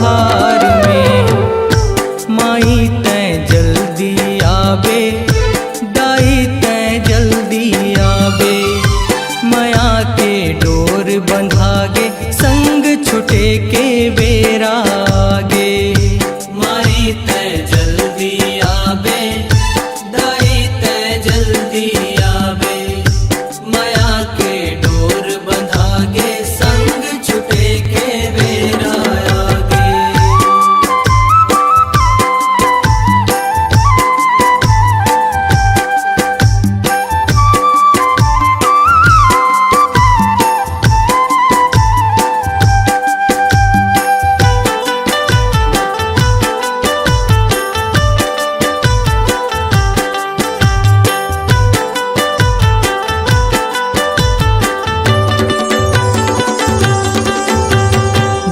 बहार में। माई तैं जल्दी आवे, दाई तैं जल्दी आवे, माया के डोर बंधागे, संग छुटे के बेरा आगे। माई तैं जल्दी आवे, दाई तैं जल्दी आवे, माया के डोर बंधागे, संग छुटे के बेरा आगे।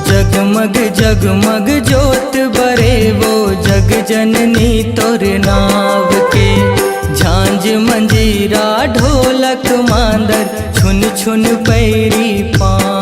जगमग जगमग जोत बरे वो जग जननी तोर नाव के। झांझ मंजीरा ढोलक मांदर छुन छुन पैरी पाँव